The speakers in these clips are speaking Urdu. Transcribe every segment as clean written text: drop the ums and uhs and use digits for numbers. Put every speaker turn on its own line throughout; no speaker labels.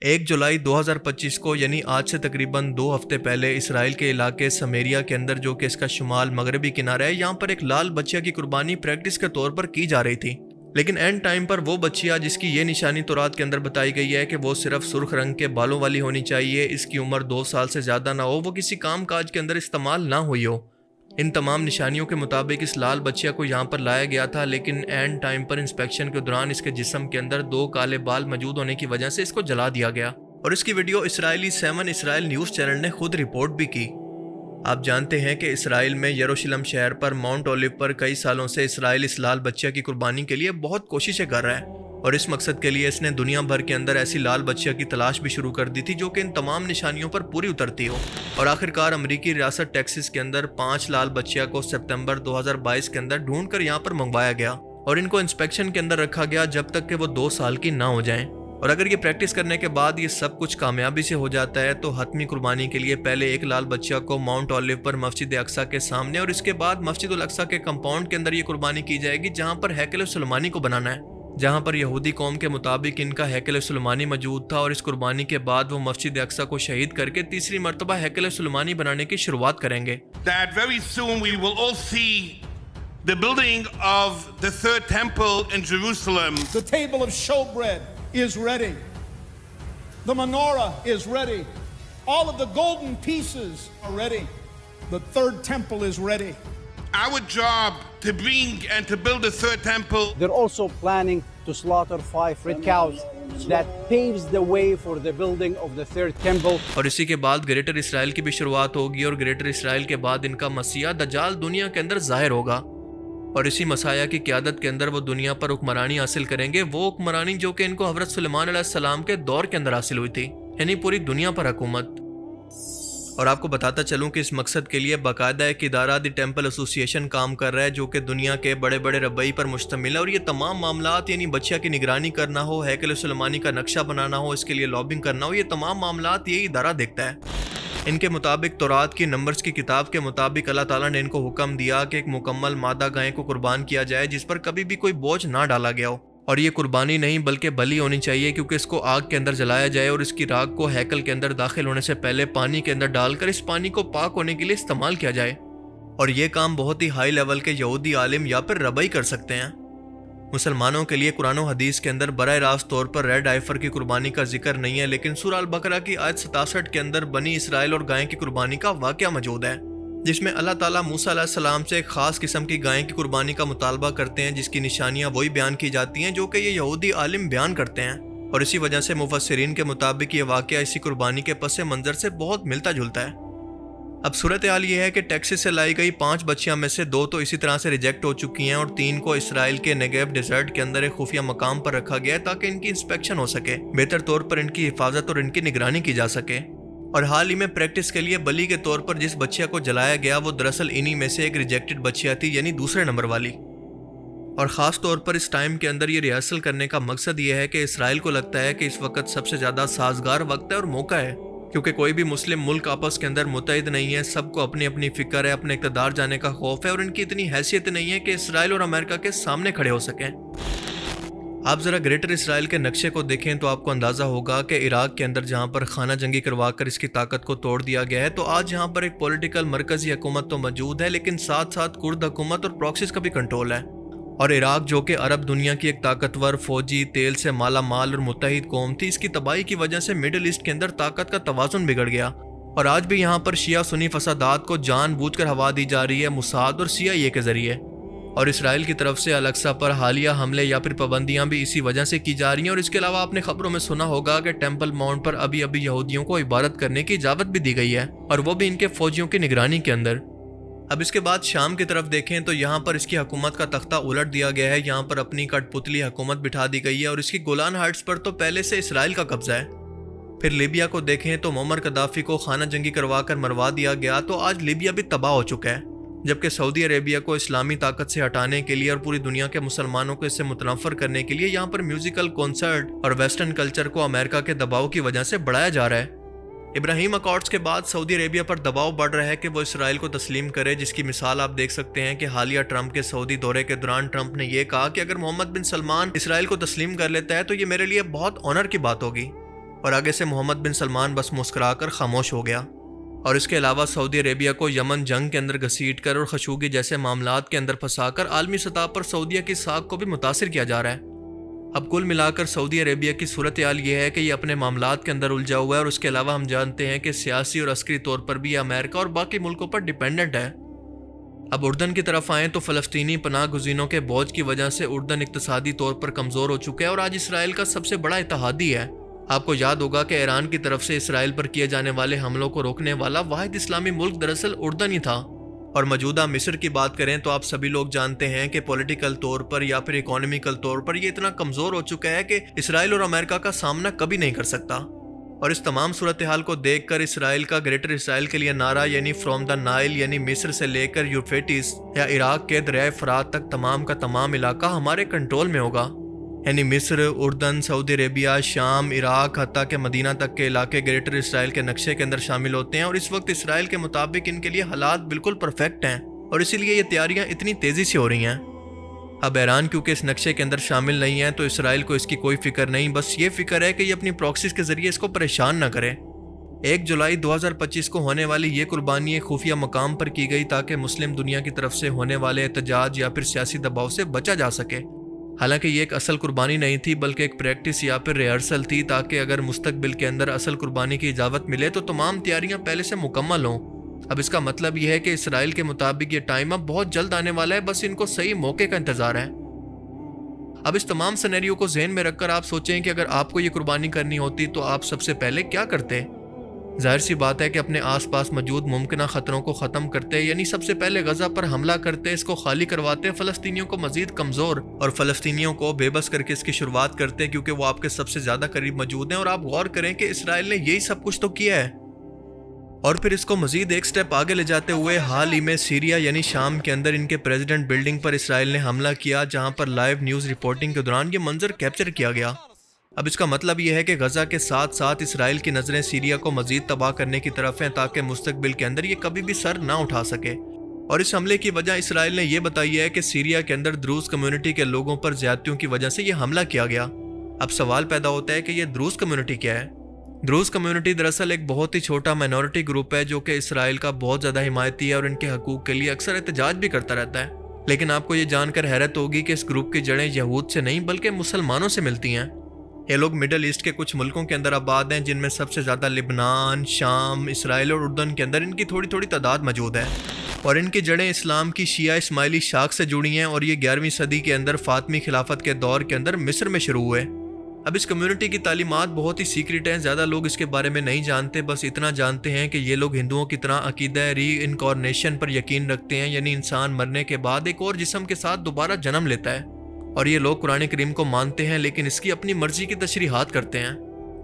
1 جولائی 2025 کو یعنی آج سے تقریباً 2 ہفتے پہلے اسرائیل کے علاقے سمیریا کے اندر جو کہ اس کا شمال مغربی کنارہ ہے، یہاں پر ایک لال بچیا کی قربانی پریکٹس کے طور پر کی جا رہی تھی. لیکن اینڈ ٹائم پر وہ بچیا جس کی یہ نشانی تورات کے اندر بتائی گئی ہے کہ وہ صرف سرخ رنگ کے بالوں والی ہونی چاہیے، اس کی عمر 2 سال سے زیادہ نہ ہو، وہ کسی کام کاج کے اندر استعمال نہ ہوئی ہو. ان تمام نشانیوں کے مطابق اس لال بچیا کو یہاں پر لایا گیا تھا، لیکن اینڈ ٹائم پر انسپیکشن کے دوران اس کے جسم کے اندر 2 کالے بال موجود ہونے کی وجہ سے اس کو جلا دیا گیا. اور اس کی ویڈیو اسرائیلی 7 اسرائیل نیوز چینل نے خود رپورٹ بھی کی. آپ جانتے ہیں کہ اسرائیل میں یروشلم شہر پر ماؤنٹ اولیو پر کئی سالوں سے اسرائیل اس لال بچیا کی قربانی کے لیے بہت کوششیں کر رہا ہے، اور اس مقصد کے لیے اس نے دنیا بھر کے اندر ایسی لال بچیا کی تلاش بھی شروع کر دی تھی جو کہ ان تمام نشانیوں پر پوری اترتی ہو. اور آخرکار امریکی ریاست ٹیکسس کے اندر 5 لال بچیا کو سپتمبر 2022 کے اندر ڈھونڈ کر یہاں پر منگوایا گیا اور ان کو انسپیکشن کے اندر رکھا گیا جب تک کہ وہ 2 سال کی نہ ہو جائیں. اور اگر یہ پریکٹس کرنے کے بعد یہ سب کچھ کامیابی سے ہو جاتا ہے تو حتمی قربانی کے لیے پہلے ایک لال بچہ کو ماؤنٹ اولیو پر مسجد اقصیٰ کے سامنے اور اس کے بعد مسجد الاقصیٰ کے کمپاؤنڈ کے اندر یہ قربانی کی جائے گی جہاں پر ہیکل سلیمانی کو بنانا ہے، جہاں پر یہودی قوم کے مطابق ان کا ہیکل سلیمانی موجود تھا. اور اس قربانی کے بعد وہ مسجد اقصیٰ کو شہید کر کے تیسری مرتبہ ہیکل سلیمانی بنانے کی شروعات کریں گے.
That very soon we will all see the building of the third temple in Jerusalem.
The table of showbread is ready. The menorah is ready. All of the golden pieces are ready. The third temple is ready.
Our job to bring and to build the third temple.
They're also planning to slaughter 5 red cows. That paves the way for the building of the third temple.
اور اسی کے بعد گریٹر اسرائیل کی بھی شروعات ہوگی، اور گریٹر اسرائیل کے بعد ان کا مسیح دجال دنیا کے اندر ظاہر ہوگا. اور اسی مسیح کی قیادت کے اندر وہ دنیا پر حکمرانی حاصل کریں گے، وہ حکمرانی جو کہ ان کو حضرت سلیمان علیہ السلام کے دور کے اندر حاصل ہوئی تھی، یعنی پوری دنیا پر حکومت. اور آپ کو بتاتا چلوں کہ اس مقصد کے لیے باقاعدہ ایک ادارہ دی ٹیمپل ایسوسی ایشن کام کر رہا ہے جو کہ دنیا کے بڑے بڑے ربعی پر مشتمل ہے. اور یہ تمام معاملات یعنی بچیا کی نگرانی کرنا ہو، ہیکل سلیمانی کا نقشہ بنانا ہو، اس کے لیے لابنگ کرنا ہو، یہ تمام معاملات یہی ادارہ دیکھتا ہے. ان کے مطابق تورات کی نمبرز کی کتاب کے مطابق اللہ تعالیٰ نے ان کو حکم دیا کہ ایک مکمل مادہ گائے کو قربان کیا جائے جس پر کبھی بھی کوئی بوجھ نہ ڈالا گیا ہو. اور یہ قربانی نہیں بلکہ بلی ہونی چاہیے، کیونکہ اس کو آگ کے اندر جلایا جائے اور اس کی راکھ کو ہیکل کے اندر داخل ہونے سے پہلے پانی کے اندر ڈال کر اس پانی کو پاک ہونے کے لیے استعمال کیا جائے. اور یہ کام بہت ہی ہائی لیول کے یہودی عالم یا پھر ربعی کر سکتے ہیں. مسلمانوں کے لیے قرآن و حدیث کے اندر براہ راست طور پر ریڈ آئیفر کی قربانی کا ذکر نہیں ہے، لیکن سورہ البقرہ کی آیت 67 کے اندر بنی اسرائیل اور گائے کی قربانی کا واقعہ موجود ہے، جس میں اللہ تعالیٰ موسیٰ علیہ السلام سے ایک خاص قسم کی گائے کی قربانی کا مطالبہ کرتے ہیں جس کی نشانیاں وہی بیان کی جاتی ہیں جو کہ یہ یہودی عالم بیان کرتے ہیں. اور اسی وجہ سے مفسرین کے مطابق یہ واقعہ اسی قربانی کے پس منظر سے بہت ملتا جلتا ہے. اب صورتحال یہ ہے کہ ٹیکسس سے لائی گئی 5 بچیاں میں سے 2 تو اسی طرح سے ریجیکٹ ہو چکی ہیں اور 3 کو اسرائیل کے نیگیو ڈیزرٹ کے اندر ایک خفیہ مقام پر رکھا گیا ہے تاکہ ان کی انسپیکشن ہو سکے، بہتر طور پر ان کی حفاظت اور ان کی نگرانی کی جا سکے. اور حال ہی میں پریکٹس کے لیے بلی کے طور پر جس بچیا کو جلایا گیا وہ دراصل انہی میں سے ایک ریجیکٹڈ بچیا تھی، یعنی دوسرے نمبر والی. اور خاص طور پر اس ٹائم کے اندر یہ ریہرسل کرنے کا مقصد یہ ہے کہ اسرائیل کو لگتا ہے کہ اس وقت سب سے زیادہ سازگار وقت ہے اور موقع ہے، کیونکہ کوئی بھی مسلم ملک آپس کے اندر متحد نہیں ہے، سب کو اپنی اپنی فکر ہے، اپنے اقتدار جانے کا خوف ہے، اور ان کی اتنی حیثیت نہیں ہے کہ اسرائیل اور امریکہ کے سامنے کھڑے ہو سکیں. آپ ذرا گریٹر اسرائیل کے نقشے کو دیکھیں تو آپ کو اندازہ ہوگا کہ عراق کے اندر جہاں پر خانہ جنگی کروا کر اس کی طاقت کو توڑ دیا گیا ہے، تو آج یہاں پر ایک پولیٹیکل مرکزی حکومت تو موجود ہے، لیکن ساتھ ساتھ کرد حکومت اور پراکسیز کا بھی کنٹرول ہے. اور عراق جو کہ عرب دنیا کی ایک طاقتور فوجی تیل سے مالا مال اور متحد قوم تھی، اس کی تباہی کی وجہ سے مڈل ایسٹ کے اندر طاقت کا توازن بگڑ گیا. اور آج بھی یہاں پر شیعہ سنی فسادات کو جان بوجھ کر ہوا دی جا رہی ہے موساد اور CIA کے ذریعے. اور اسرائیل کی طرف سے الاقصیٰ پر حالیہ حملے یا پھر پابندیاں بھی اسی وجہ سے کی جا رہی ہیں. اور اس کے علاوہ آپ نے خبروں میں سنا ہوگا کہ ٹیمپل ماؤنٹ پر ابھی یہودیوں کو عبادت کرنے کی اجازت بھی دی گئی ہے، اور وہ بھی ان کے فوجیوں کی نگرانی کے اندر. اب اس کے بعد شام کی طرف دیکھیں تو یہاں پر اس کی حکومت کا تختہ الٹ دیا گیا ہے، یہاں پر اپنی کٹ پتلی حکومت بٹھا دی گئی ہے، اور اس کی گولان ہائٹس پر تو پہلے سے اسرائیل کا قبضہ ہے. پھر لیبیا کو دیکھیں تو معمر قذافی کو خانہ جنگی کروا کر مروا دیا گیا، تو آج لیبیا بھی تباہ ہو چکا ہے، جبکہ سعودی عربیہ کو اسلامی طاقت سے ہٹانے کے لیے اور پوری دنیا کے مسلمانوں کو اس سے متنفر کرنے کے لیے یہاں پر میوزیکل کنسرٹ اور ویسٹرن کلچر کو امریکہ کے دباؤ کی وجہ سے بڑھایا جا رہا ہے. ابراہیم اکارڈز کے بعد سعودی عربیہ پر دباؤ بڑھ رہا ہے کہ وہ اسرائیل کو تسلیم کرے، جس کی مثال آپ دیکھ سکتے ہیں کہ حالیہ ٹرمپ کے سعودی دورے کے دوران ٹرمپ نے یہ کہا کہ اگر محمد بن سلمان اسرائیل کو تسلیم کر لیتا ہے تو یہ میرے لیے بہت آنر کی بات ہوگی. اور آگے سے محمد بن سلمان بس مسکرا کر خاموش ہو گیا۔ اور اس کے علاوہ سعودی عربیہ کو یمن جنگ کے اندر گھسیٹ کر اور خشوگی جیسے معاملات کے اندر پھنسا کر عالمی سطح پر سعودیہ کی ساکھ کو بھی متاثر کیا جا رہا ہے۔ اب کل ملا کر سعودی عربیہ کی صورتحال یہ ہے کہ یہ اپنے معاملات کے اندر الجھا ہوا ہے، اور اس کے علاوہ ہم جانتے ہیں کہ سیاسی اور عسکری طور پر بھی یہ امریکہ اور باقی ملکوں پر ڈیپینڈنٹ ہے۔ اب اردن کی طرف آئیں تو فلسطینی پناہ گزینوں کے بوجھ کی وجہ سے اردن اقتصادی طور پر کمزور ہو چکا ہے اور آج اسرائیل کا سب سے بڑا اتحادی ہے۔ آپ کو یاد ہوگا کہ ایران کی طرف سے اسرائیل پر کیے جانے والے حملوں کو روکنے والا واحد اسلامی ملک دراصل اردن ہی تھا۔ اور موجودہ مصر کی بات کریں تو آپ سبھی لوگ جانتے ہیں کہ پولیٹیکل طور پر یا پھر اکانومیکل طور پر یہ اتنا کمزور ہو چکا ہے کہ اسرائیل اور امریکہ کا سامنا کبھی نہیں کر سکتا۔ اور اس تمام صورتحال کو دیکھ کر اسرائیل کا گریٹر اسرائیل کے لیے نعرہ یعنی فرام دا نائل یعنی مصر سے لے کر یوفریٹس یا عراق کے دریائے فرات تک تمام کا تمام علاقہ ہمارے کنٹرول میں ہوگا، یعنی مصر، اردن، سعودی عربیہ، شام، عراق، حتیٰ کہ مدینہ تک کے علاقے گریٹر اسرائیل کے نقشے کے اندر شامل ہوتے ہیں۔ اور اس وقت اسرائیل کے مطابق ان کے لیے حالات بالکل پرفیکٹ ہیں، اور اسی لیے یہ تیاریاں اتنی تیزی سے ہو رہی ہیں۔ اب ایران کیونکہ اس نقشے کے اندر شامل نہیں ہے تو اسرائیل کو اس کی کوئی فکر نہیں، بس یہ فکر ہے کہ یہ اپنی پراکسیز کے ذریعے اس کو پریشان نہ کرے۔ 1 جولائی 2025 کو ہونے والی یہ قربانی ایک خفیہ مقام پر کی گئی تاکہ مسلم دنیا کی طرف سے ہونے والے احتجاج یا پھر سیاسی دباؤ سے بچا جا سکے۔ حالانکہ یہ ایک اصل قربانی نہیں تھی بلکہ ایک پریکٹس یا پھر ریہرسل تھی تاکہ اگر مستقبل کے اندر اصل قربانی کی اجازت ملے تو تمام تیاریاں پہلے سے مکمل ہوں۔ اب اس کا مطلب یہ ہے کہ اسرائیل کے مطابق یہ ٹائم اب بہت جلد آنے والا ہے، بس ان کو صحیح موقع کا انتظار ہے۔ اب اس تمام سینیریو کو ذہن میں رکھ کر آپ سوچیں کہ اگر آپ کو یہ قربانی کرنی ہوتی تو آپ سب سے پہلے کیا کرتے؟ ظاہر سی بات ہے کہ اپنے آس پاس موجود ممکنہ خطروں کو ختم کرتے، یعنی سب سے پہلے غزہ پر حملہ کرتے، اس کو خالی کرواتے، فلسطینیوں کو مزید کمزور اور فلسطینیوں کو بے بس کر کے اس کی شروعات کرتے کیونکہ وہ آپ کے سب سے زیادہ قریب موجود ہیں۔ اور آپ غور کریں کہ اسرائیل نے یہی سب کچھ تو کیا ہے، اور پھر اس کو مزید ایک سٹیپ آگے لے جاتے ہوئے حال ہی میں سیریا یعنی شام کے اندر ان کے پریزیڈنٹ بلڈنگ پر اسرائیل نے حملہ کیا، جہاں پر لائیو نیوز رپورٹنگ کے دوران یہ منظر کیپچر کیا گیا۔ اب اس کا مطلب یہ ہے کہ غزہ کے ساتھ ساتھ اسرائیل کی نظریں سیریا کو مزید تباہ کرنے کی طرف ہیں تاکہ مستقبل کے اندر یہ کبھی بھی سر نہ اٹھا سکے۔ اور اس حملے کی وجہ اسرائیل نے یہ بتائی ہے کہ سیریا کے اندر دروز کمیونٹی کے لوگوں پر زیادتیوں کی وجہ سے یہ حملہ کیا گیا۔ اب سوال پیدا ہوتا ہے کہ یہ دروز کمیونٹی کیا ہے؟ دروز کمیونٹی دراصل ایک بہت ہی چھوٹا مائنورٹی گروپ ہے جو کہ اسرائیل کا بہت زیادہ حمایتی ہے اور ان کے حقوق کے لیے اکثر احتجاج بھی کرتا رہتا ہے۔ لیکن آپ کو یہ جان کر حیرت ہوگی کہ اس گروپ کی جڑیں یہود سے نہیں بلکہ مسلمانوں سے ملتی ہیں۔ یہ لوگ مڈل ایسٹ کے کچھ ملکوں کے اندر آباد ہیں، جن میں سب سے زیادہ لبنان، شام، اسرائیل اور اردن کے اندر ان کی تھوڑی تھوڑی تعداد موجود ہے، اور ان کی جڑیں اسلام کی شیعہ اسماعیلی شاخ سے جڑی ہیں، اور یہ 11ویں صدی کے اندر فاطمی خلافت کے دور کے اندر مصر میں شروع ہوئے۔ اب اس کمیونٹی کی تعلیمات بہت ہی سیکرٹ ہیں، زیادہ لوگ اس کے بارے میں نہیں جانتے، بس اتنا جانتے ہیں کہ یہ لوگ ہندوؤں کی طرح عقیدہ ری انکارنیشن پر یقین رکھتے ہیں، یعنی انسان مرنے کے بعد ایک اور جسم کے ساتھ دوبارہ جنم لیتا ہے، اور یہ لوگ قرآن کریم کو مانتے ہیں لیکن اس کی اپنی مرضی کی تشریحات کرتے ہیں۔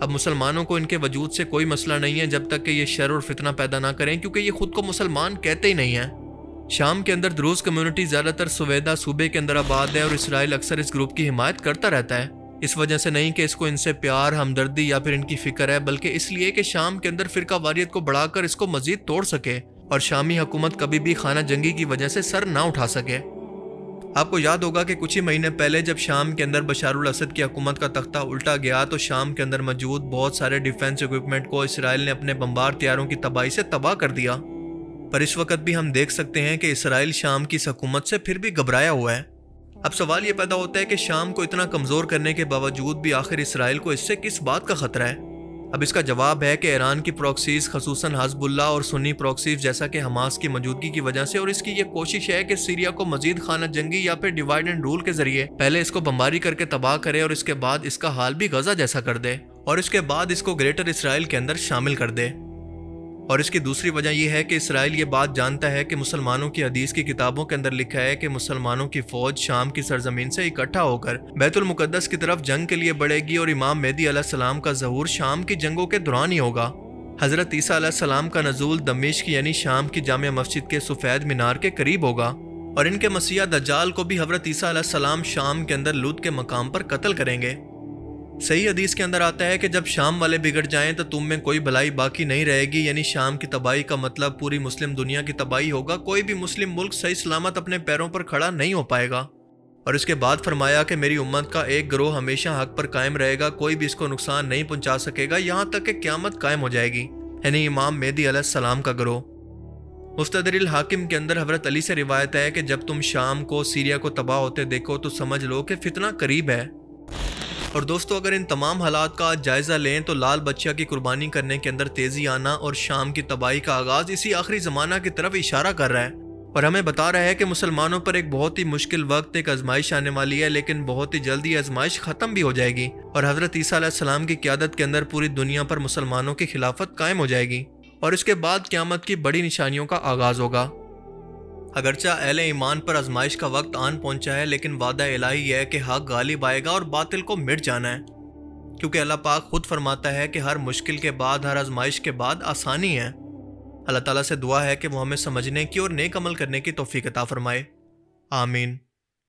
اب مسلمانوں کو ان کے وجود سے کوئی مسئلہ نہیں ہے جب تک کہ یہ شر اور فتنہ پیدا نہ کریں، کیونکہ یہ خود کو مسلمان کہتے ہی نہیں ہیں۔ شام کے اندر دروز کمیونٹی زیادہ تر سویدا صوبے کے اندر آباد ہے، اور اسرائیل اکثر اس گروپ کی حمایت کرتا رہتا ہے، اس وجہ سے نہیں کہ اس کو ان سے پیار، ہمدردی یا پھر ان کی فکر ہے، بلکہ اس لیے کہ شام کے اندر فرقہ واریت کو بڑھا کر اس کو مزید توڑ سکے اور شامی حکومت کبھی بھی خانہ جنگی کی وجہ سے سر نہ اٹھا سکے۔ آپ کو یاد ہوگا کہ کچھ ہی مہینے پہلے جب شام کے اندر بشار الاسد کی حکومت کا تختہ الٹا گیا تو شام کے اندر موجود بہت سارے ڈیفنس ایکوپمنٹ کو اسرائیل نے اپنے بمبار طیاروں کی تباہی سے تباہ کر دیا۔ پر اس وقت بھی ہم دیکھ سکتے ہیں کہ اسرائیل شام کی اس حکومت سے پھر بھی گھبرایا ہوا ہے۔ اب سوال یہ پیدا ہوتا ہے کہ شام کو اتنا کمزور کرنے کے باوجود بھی آخر اسرائیل کو اس سے کس بات کا خطرہ ہے؟ اب اس کا جواب ہے کہ ایران کی پروکسیز خصوصاً حزب اللہ اور سنی پروکسیز جیسا کہ حماس کی موجودگی کی وجہ سے، اور اس کی یہ کوشش ہے کہ سیریا کو مزید خانہ جنگی یا پھر ڈیوائڈ اینڈ رول کے ذریعے پہلے اس کو بمباری کر کے تباہ کرے اور اس کے بعد اس کا حال بھی غزہ جیسا کر دے، اور اس کے بعد اس کو گریٹر اسرائیل کے اندر شامل کر دے۔ اور اس کی دوسری وجہ یہ ہے کہ اسرائیل یہ بات جانتا ہے کہ مسلمانوں کی حدیث کی کتابوں کے اندر لکھا ہے کہ مسلمانوں کی فوج شام کی سرزمین سے اکٹھا ہو کر بیت المقدس کی طرف جنگ کے لیے بڑھے گی، اور امام مہدی علیہ السلام کا ظہور شام کی جنگوں کے دوران ہی ہوگا۔ حضرت عیسیٰ علیہ السلام کا نزول دمشق یعنی شام کی جامع مسجد کے سفید مینار کے قریب ہوگا، اور ان کے مسیح دجال کو بھی حضرت عیسیٰ علیہ السلام شام کے اندر لوط کے مقام پر قتل کریں گے۔ صحیح حدیث کے اندر آتا ہے کہ جب شام والے بگڑ جائیں تو تم میں کوئی بھلائی باقی نہیں رہے گی، یعنی شام کی تباہی کا مطلب پوری مسلم دنیا کی تباہی ہوگا، کوئی بھی مسلم ملک صحیح سلامت اپنے پیروں پر کھڑا نہیں ہو پائے گا۔ اور اس کے بعد فرمایا کہ میری امت کا ایک گروہ ہمیشہ حق پر قائم رہے گا، کوئی بھی اس کو نقصان نہیں پہنچا سکے گا یہاں تک کہ قیامت قائم ہو جائے گی، یعنی امام مہدی علیہ السلام کا گروہ۔ مستدرک الحاکم کے اندر حضرت علی سے روایت ہے کہ جب تم شام کو، سیریا کو تباہ ہوتے دیکھو تو سمجھ لو کہ فتنہ قریب ہے۔ اور دوستو اگر ان تمام حالات کا جائزہ لیں تو لال بچہ کی قربانی کرنے کے اندر تیزی آنا اور شام کی تباہی کا آغاز اسی آخری زمانہ کی طرف اشارہ کر رہا ہے، اور ہمیں بتا رہا ہے کہ مسلمانوں پر ایک بہت ہی مشکل وقت، ایک آزمائش آنے والی ہے، لیکن بہت ہی جلدی آزمائش ختم بھی ہو جائے گی اور حضرت عیسیٰ علیہ السلام کی قیادت کے اندر پوری دنیا پر مسلمانوں کی خلافت قائم ہو جائے گی، اور اس کے بعد قیامت کی بڑی نشانیوں کا آغاز ہوگا۔ اگرچہ اہل ایمان پر آزمائش کا وقت آن پہنچا ہے، لیکن وعدہ الہی ہے کہ حق غالب آئے گا اور باطل کو مٹ جانا ہے، کیونکہ اللہ پاک خود فرماتا ہے کہ ہر مشکل کے بعد، ہر آزمائش کے بعد آسانی ہے۔ اللہ تعالیٰ سے دعا ہے کہ وہ ہمیں سمجھنے کی اور نیک عمل کرنے کی توفیق عطا فرمائے، آمین۔